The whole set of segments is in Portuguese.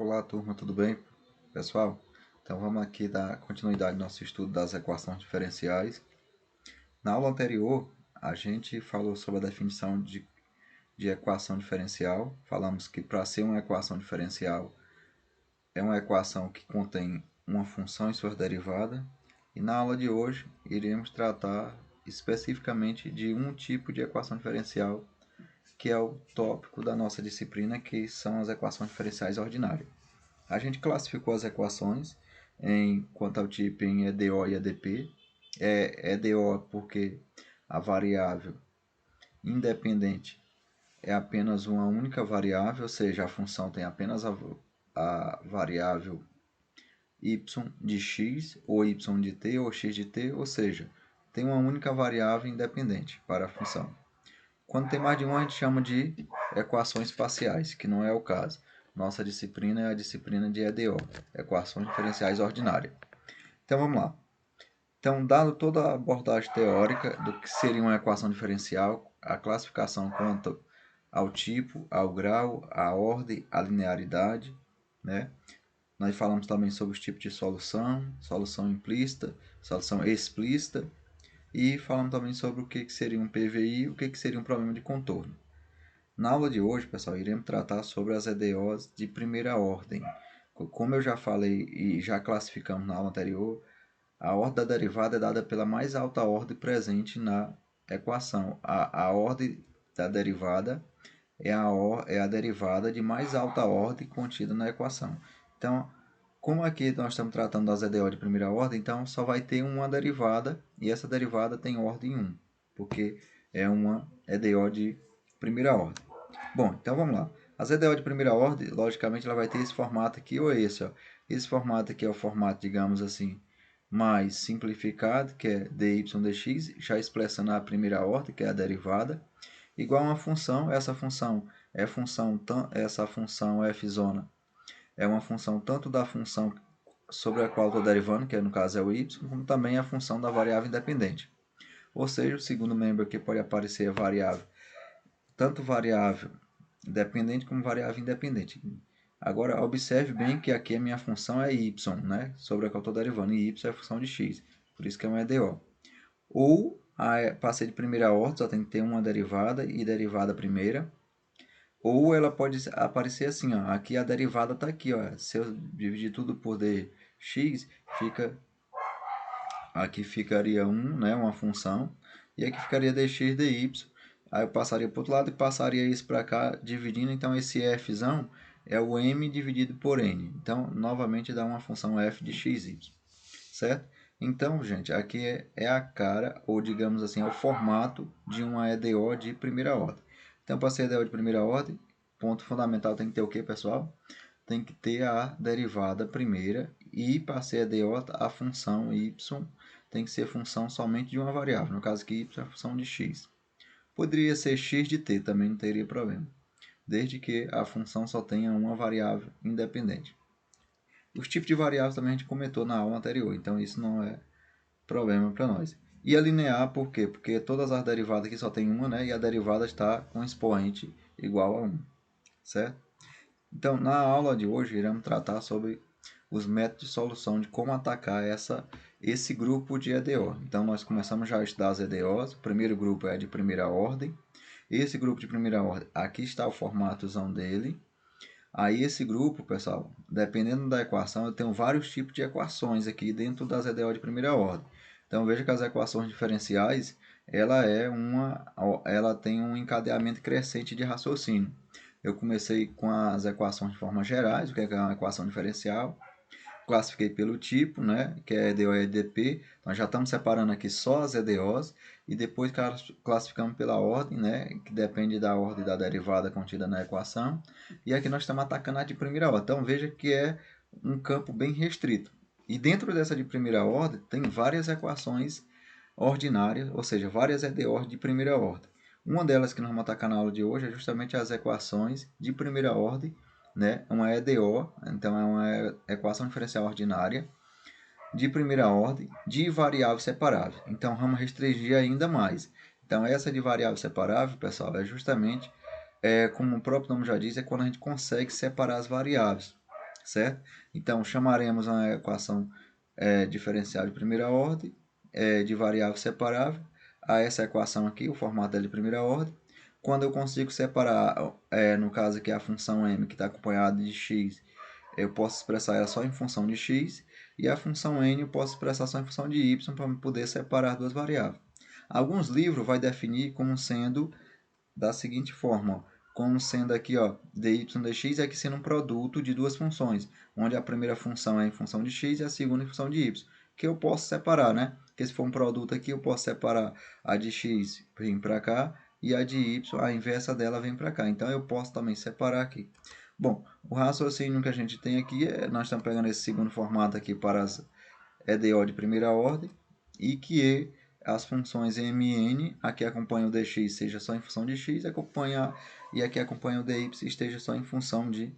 Olá, turma, tudo bem? Pessoal, então vamos aqui dar continuidade ao nosso estudo das equações diferenciais. Na aula anterior, a gente falou sobre a definição de equação diferencial. Falamos que para ser uma equação diferencial é uma equação que contém uma função e suas derivadas. E na aula de hoje, iremos tratar especificamente de um tipo de equação diferencial, que é o tópico da nossa disciplina, que são as equações diferenciais ordinárias. A gente classificou as equações quanto ao tipo em EDO e EDP. EDO porque a variável independente é apenas uma única variável, ou seja, a função tem apenas a variável y de x, ou y de t, ou x de t, ou seja, tem uma única variável independente para a função. Quando tem mais de uma, a gente chama de equações parciais, que não é o caso. Nossa disciplina é a disciplina de EDO, Equações Diferenciais Ordinárias. Então vamos lá. Então, dado toda a abordagem teórica do que seria uma equação diferencial, a classificação quanto ao tipo, ao grau, à ordem, à linearidade, né? Nós falamos também sobre os tipos de solução, solução implícita, solução explícita, e falamos também sobre o que seria um PVI e o que seria um problema de contorno. Na aula de hoje, pessoal, iremos tratar sobre as EDOs de primeira ordem. Como eu já falei e já classificamos na aula anterior, a ordem da derivada é dada pela mais alta ordem presente na equação. A ordem da derivada é a derivada de mais alta ordem contida na equação. Então, como aqui nós estamos tratando das EDO de primeira ordem, então só vai ter uma derivada e essa derivada tem ordem 1, porque é uma EDO de primeira ordem. Bom, então vamos lá. As EDO de primeira ordem, logicamente, ela vai ter esse formato aqui ou esse. Ó. Esse formato aqui é o formato, digamos assim, mais simplificado, que é dy dx, já expressando a primeira ordem, que é a derivada, igual a uma função. Essa função essa função f zona é uma função tanto da função sobre a qual estou derivando, que no caso é o y, como também a função da variável independente. Ou seja, o segundo membro aqui pode aparecer a variável, tanto variável dependente como variável independente. Agora, observe bem que aqui a minha função é y, né? Sobre a qual estou derivando, e y é a função de x, por isso que é um EDO. Ou, para ser de primeira ordem, só tem que ter uma derivada e derivada primeira. Ou ela pode aparecer assim, ó, aqui a derivada está aqui, ó, se eu dividir tudo por dx, aqui ficaria 1, né, uma função, e aqui ficaria dx dy. Aí eu passaria para o outro lado e passaria isso para cá, dividindo. Então, esse fzão é o m dividido por n. Então, novamente, dá uma função f de xy, certo? Então, gente, aqui é a cara, ou digamos assim, é o formato de uma EDO de primeira ordem. Então, para ser EDO de primeira ordem, ponto fundamental tem que ter o que, pessoal? Tem que ter a derivada primeira, e para ser EDO, a função y tem que ser função somente de uma variável, no caso aqui, y é a função de x. Poderia ser x de t, também não teria problema, desde que a função só tenha uma variável independente. Os tipos de variáveis também a gente comentou na aula anterior, então isso não é problema para nós. E a linear, por quê? Porque todas as derivadas aqui só tem uma, né? E a derivada está com expoente igual a 1, certo? Então, na aula de hoje, iremos tratar sobre os métodos de solução, de como atacar esse grupo de EDO. Então, nós começamos já a estudar as EDOs. O primeiro grupo é de primeira ordem. Esse grupo de primeira ordem, aqui está o formatozão dele. Aí, esse grupo, pessoal, dependendo da equação, eu tenho vários tipos de equações aqui dentro das EDO de primeira ordem. Então, veja que as equações diferenciais, ela tem um encadeamento crescente de raciocínio. Eu comecei com as equações de forma gerais, o que é uma equação diferencial. Classifiquei pelo tipo, né, que é EDO e EDP. Nós já estamos separando aqui só as EDOs e depois classificamos pela ordem, né, que depende da ordem da derivada contida na equação. E aqui nós estamos atacando a de primeira ordem. Então veja que é um campo bem restrito. E dentro dessa de primeira ordem tem várias equações ordinárias, ou seja, várias EDOs de primeira ordem. Uma delas que nós vamos atacar na aula de hoje é justamente as equações de primeira ordem, né? Uma EDO, então é uma equação diferencial ordinária de primeira ordem de variável separável. Então vamos restringir ainda mais. Então essa de variável separável, pessoal, é justamente, como o próprio nome já diz, é quando a gente consegue separar as variáveis. certo? Então, chamaremos uma equação diferencial de primeira ordem, de variável separável, a essa equação aqui, o formato dela de primeira ordem. Quando eu consigo separar, no caso aqui, a função m, que está acompanhada de x, eu posso expressar ela só em função de x, e a função n eu posso expressar só em função de y, para poder separar duas variáveis. Alguns livros vai definir como sendo da seguinte forma, ó, como sendo aqui, ó, dy dx é aqui sendo um produto de duas funções, onde a primeira função é em função de x e a segunda em função de y, que eu posso separar, né? Porque se for um produto aqui, eu posso separar a de x vem para cá e a de y, a inversa dela vem para cá. Então, eu posso também separar aqui. Bom, o raciocínio que a gente tem aqui nós estamos pegando esse segundo formato aqui para as EDO de primeira ordem e que as funções mn, aqui acompanha o dx seja só em função de x, e aqui acompanha o dy esteja só em função de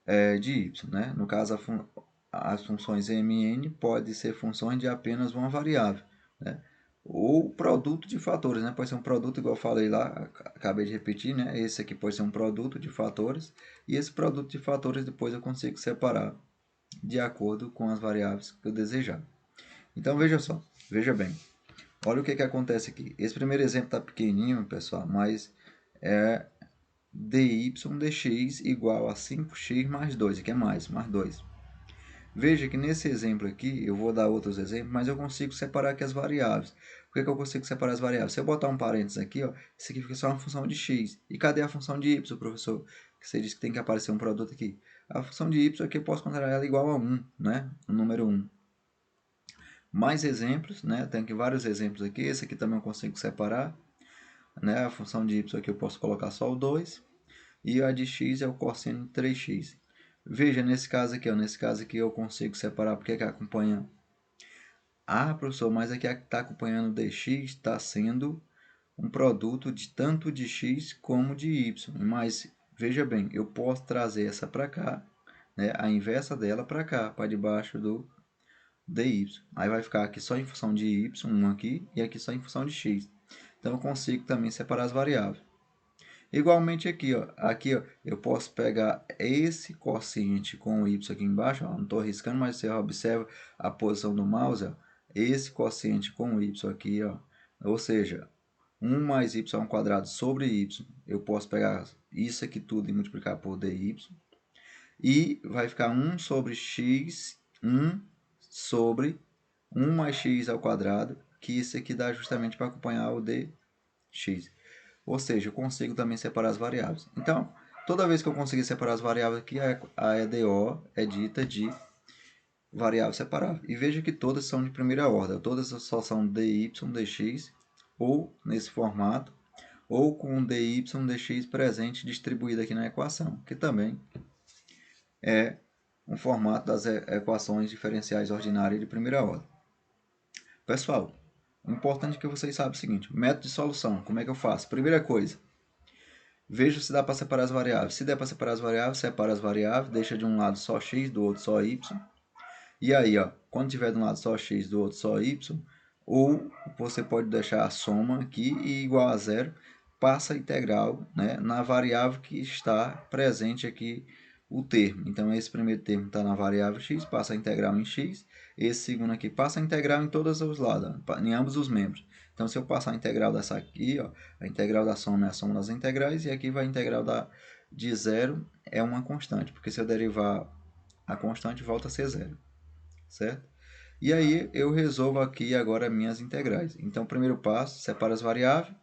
y. Né? No caso, as funções mn podem ser funções de apenas uma variável. Né? Ou produto de fatores, né? Pode ser um produto, igual eu falei lá, acabei de repetir, né? Esse aqui pode ser um produto de fatores, e esse produto de fatores depois eu consigo separar de acordo com as variáveis que eu desejar. Então, veja só, veja bem. Olha o que acontece aqui. Esse primeiro exemplo está pequenininho, pessoal, mas é dy dx igual a 5x mais 2, aqui é mais 2. Veja que nesse exemplo aqui, eu vou dar outros exemplos, mas eu consigo separar aqui as variáveis. Por que eu consigo separar as variáveis? Se eu botar um parênteses aqui, ó, isso aqui fica só uma função de x. E cadê a função de y, professor? Que você disse que tem que aparecer um produto aqui. A função de y aqui eu posso considerar ela igual a 1, né? O número 1. Mais exemplos, né? Tem aqui vários exemplos aqui. Esse aqui também eu consigo separar. Né? A função de y aqui eu posso colocar só o 2. E a de x é o cosseno de 3x. Veja, nesse caso aqui, ó, eu consigo separar porque que acompanha. Ah, professor, mas aqui a que está acompanhando o dx está sendo um produto de tanto de x como de y. Mas, veja bem, eu posso trazer essa para cá, né? A inversa dela para cá, para debaixo do dy. Aí vai ficar aqui só em função de y, 1 aqui, e aqui só em função de x. Então, eu consigo também separar as variáveis. Igualmente aqui, ó, eu posso pegar esse quociente com o y aqui embaixo, ó, não estou riscando, mas você observa a posição do mouse, ó, esse quociente com o y aqui, ó, ou seja, 1 mais y ao quadrado sobre y, eu posso pegar isso aqui tudo e multiplicar por dy, e vai ficar 1 sobre x, 1 sobre 1 mais x ao quadrado, que isso aqui dá justamente para acompanhar o dx. Ou seja, eu consigo também separar as variáveis. Então, toda vez que eu conseguir separar as variáveis aqui, a EDO é dita de variável separável. E veja que todas são de primeira ordem. Todas só são dy, dx, ou nesse formato, ou com dy, dx presente distribuído aqui na equação, que também é um formato das equações diferenciais ordinárias de primeira ordem. Pessoal, o importante é que vocês saibam o seguinte, método de solução, como é que eu faço? Primeira coisa, veja se dá para separar as variáveis. Se der para separar as variáveis, separa as variáveis, deixa de um lado só x, do outro só y. E aí, ó, quando tiver de um lado só x, do outro só y, ou você pode deixar a soma aqui e igual a zero, passa a integral, né, na variável que está presente aqui o termo. Então, esse primeiro termo está na variável x, passa a integral em x. Esse segundo aqui passa a integral em todos os lados, em ambos os membros. Então, se eu passar a integral dessa aqui, ó, a integral da soma é a soma das integrais, e aqui vai a integral de zero, é uma constante, porque se eu derivar a constante, volta a ser zero, certo? E aí, eu resolvo aqui agora minhas integrais. Então, primeiro passo, separa as variáveis.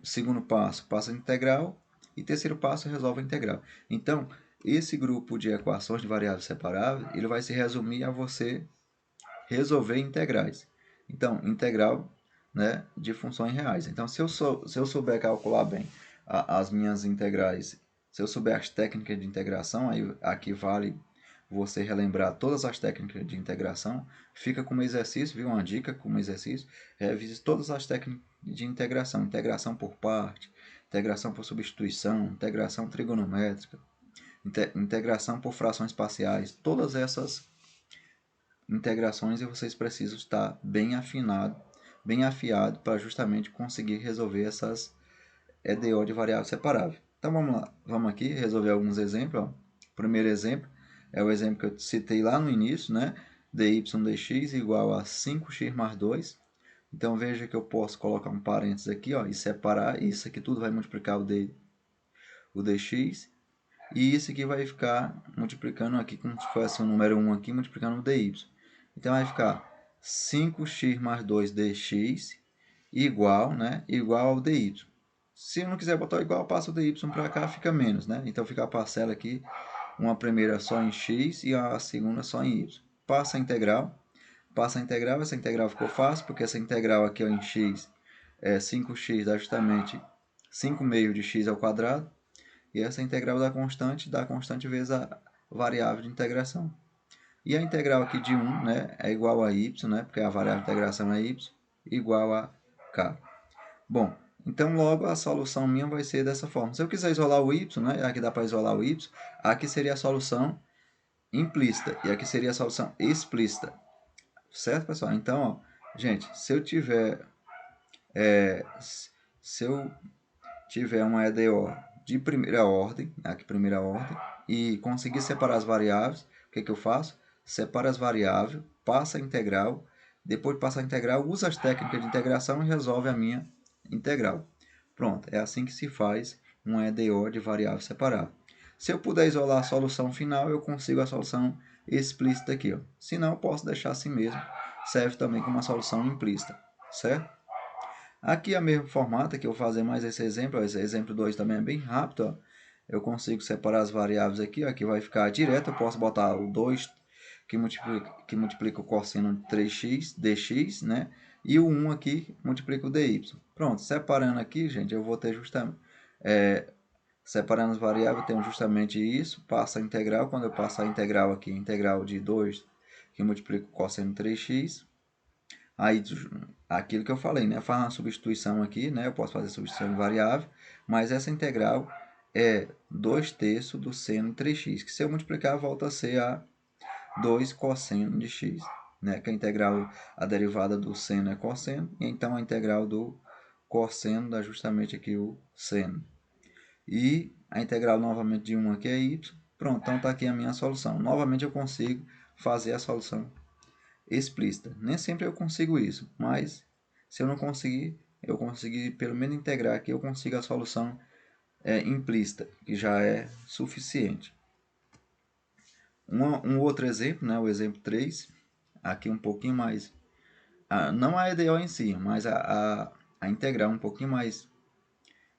Segundo passo, passa a integral. E terceiro passo, resolve a integral. Então, esse grupo de equações de variáveis separáveis, ele vai se resumir a você resolver integrais. Então, integral, né, de funções reais. Então, se eu souber calcular bem as minhas integrais, se eu souber as técnicas de integração, aí aqui vale você relembrar todas as técnicas de integração. Fica como exercício, viu? Uma dica como exercício. Revise todas as técnicas de integração. Integração por parte, integração por substituição, integração trigonométrica, integração por frações parciais. Todas essas integrações e vocês precisam estar bem afinado, bem afiado para justamente conseguir resolver essas EDO de variável separável. Então vamos lá, vamos aqui resolver alguns exemplos. Ó. Primeiro exemplo, é o exemplo que eu citei lá no início, né? dy dx igual a 5x mais 2. Então veja que eu posso colocar um parênteses aqui, ó, e separar. Isso aqui tudo vai multiplicar o dx. E isso aqui vai ficar multiplicando aqui, como se fosse o número 1 aqui, multiplicando o dy. Então vai ficar 5x mais 2 dx igual, né, igual ao dy. Se eu não quiser botar igual, passa o dy para cá, fica menos, né? Então fica a parcela aqui, uma primeira só em x e a segunda só em y. Passa a integral, essa integral ficou fácil, porque essa integral aqui ó, em x é 5x dá justamente 5 meios de x ao quadrado. E essa integral da constante vezes a variável de integração. E a integral aqui de 1, né, é igual a y, né, porque a variável de integração é y, igual a k. Bom, então logo a solução minha vai ser dessa forma. Se eu quiser isolar o y, né, aqui dá para isolar o y, aqui seria a solução implícita e aqui seria a solução explícita. Certo, pessoal? Então, ó, gente, se eu tiver uma EDO de primeira ordem, aqui primeira ordem, e conseguir separar as variáveis, o que eu faço? Separa as variáveis, passa a integral, depois de passar a integral, usa as técnicas de integração e resolve a minha integral. Pronto, é assim que se faz um EDO de variável separada. Se eu puder isolar a solução final, eu consigo a solução explícita aqui. Ó. Se não, eu posso deixar assim mesmo. Serve também como uma solução implícita, certo? Aqui é o mesmo formato que eu vou fazer mais esse exemplo 2 também é bem rápido, ó. Eu consigo separar as variáveis aqui, ó, que vai ficar direto, eu posso botar o 2 que multiplica o cosseno de 3x, dx, né? E o 1 aqui multiplica o dy. Pronto, separando aqui, gente, eu vou ter justamente, separando as variáveis, eu tenho justamente isso, passa a integral, quando eu passar a integral aqui, integral de 2 que multiplica o cosseno de 3x, aí, aquilo que eu falei, né? Faz uma substituição aqui, né? Eu posso fazer substituição de variável, mas essa integral é 2/3 do seno de 3x, que se eu multiplicar, volta a ser a 2 cosseno de x, né? Que a integral, a derivada do seno é cosseno, e então a integral do cosseno dá justamente aqui o seno. E a integral novamente de 1 aqui é y. Pronto, então está aqui a minha solução. Novamente eu consigo fazer a solução explícita. Nem sempre eu consigo isso, mas se eu não conseguir, eu consegui pelo menos integrar aqui, eu consigo a solução implícita, que já é suficiente. Um outro exemplo, né, o exemplo 3, aqui um pouquinho mais, não a EDO em si, mas a integral um pouquinho mais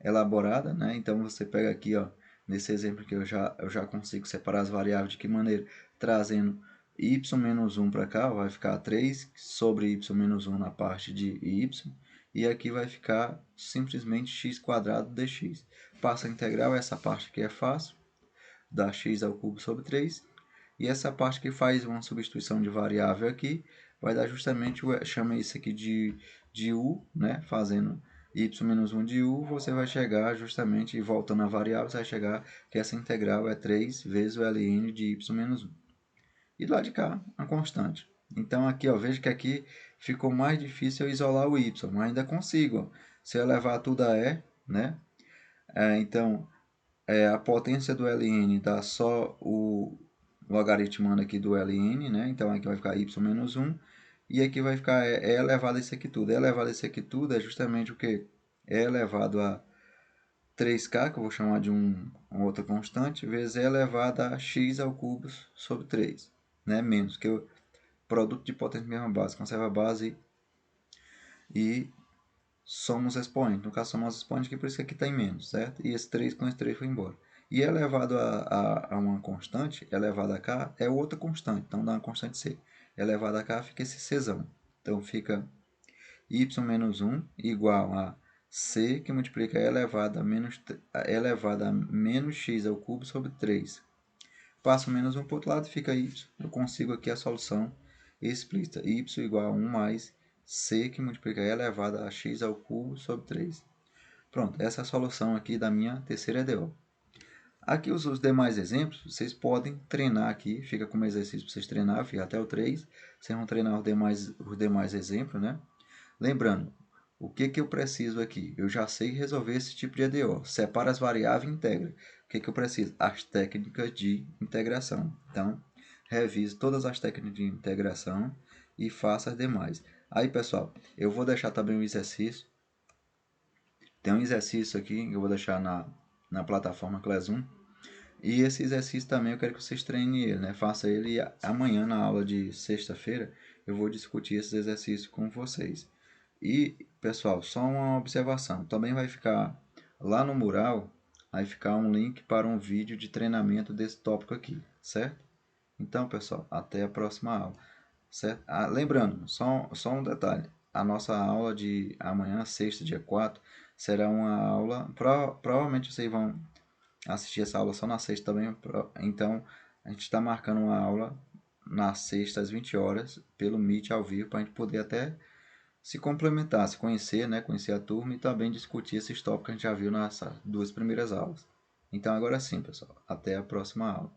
elaborada, né? Então você pega aqui, ó, nesse exemplo que eu já consigo separar as variáveis de que maneira? Trazendo y menos 1 para cá, vai ficar 3 sobre y menos 1 na parte de y, e aqui vai ficar simplesmente x quadrado dx. Passa a integral, essa parte aqui é fácil, dá x ao cubo sobre 3, e essa parte que faz uma substituição de variável aqui, vai dar justamente, chama isso aqui de u, né? Fazendo y menos 1 de u, você vai chegar justamente, voltando a variável, você vai chegar que essa integral é 3 vezes o ln de y menos 1. E do lado de cá, a constante. Então aqui, ó, veja que aqui ficou mais difícil eu isolar o y, mas ainda consigo. Ó. Se eu levar tudo a e, né? Então, a potência do ln dá só o logaritmando aqui do ln, né? Então aqui vai ficar y menos 1. E aqui vai ficar e elevado a isso aqui tudo. E elevado a isso aqui tudo é justamente o que? E elevado a 3k, que eu vou chamar de uma outra constante, vezes e elevado a x ao cubo sobre 3. Né? Menos, que o produto de potência mesma base. Conserva a base e somos expoentes. No caso, somos expoentes, que por isso que aqui está em menos, certo? E esse 3 com esse 3 foi embora. E elevado a uma constante, elevado a k, é outra constante. Então, dá uma constante c. Elevado a k fica esse czão. Então, fica y menos 1 igual a c, que multiplica elevado a menos x ao cubo sobre 3. Passo menos 1 para o outro lado, fica y. Eu consigo aqui a solução explícita. Y igual a 1 mais c, que multiplica elevado a x ao cubo sobre 3. Pronto, essa é a solução aqui da minha terceira EDO. Aqui os demais exemplos, vocês podem treinar aqui, fica como exercício para vocês treinar, fica até o 3. Vocês vão treinar os demais exemplos, né? Lembrando, o que eu preciso aqui? Eu já sei resolver esse tipo de EDO. Separa as variáveis e integra. O que eu preciso? As técnicas de integração. Então, revise todas as técnicas de integração e faça as demais. Aí, pessoal, eu vou deixar também um exercício. Tem um exercício aqui que eu vou deixar na plataforma Classroom. E esse exercício também eu quero que vocês treinem ele, né? Faça ele amanhã na aula de sexta-feira. Eu vou discutir esses exercícios com vocês. E, pessoal, só uma observação. Também vai ficar lá no mural, vai ficar um link para um vídeo de treinamento desse tópico aqui, certo? Então, pessoal, até a próxima aula, certo? Lembrando, só um detalhe. A nossa aula de amanhã, sexta, dia 4, será uma aula... provavelmente vocês vão assistir essa aula só na sexta também. Então, a gente está marcando uma aula na sexta às 20 horas pelo Meet ao vivo para a gente poder até se complementar, se conhecer, né? Conhecer a turma e também discutir esses tópicos que a gente já viu nas duas primeiras aulas. Então, agora sim, pessoal. Até a próxima aula.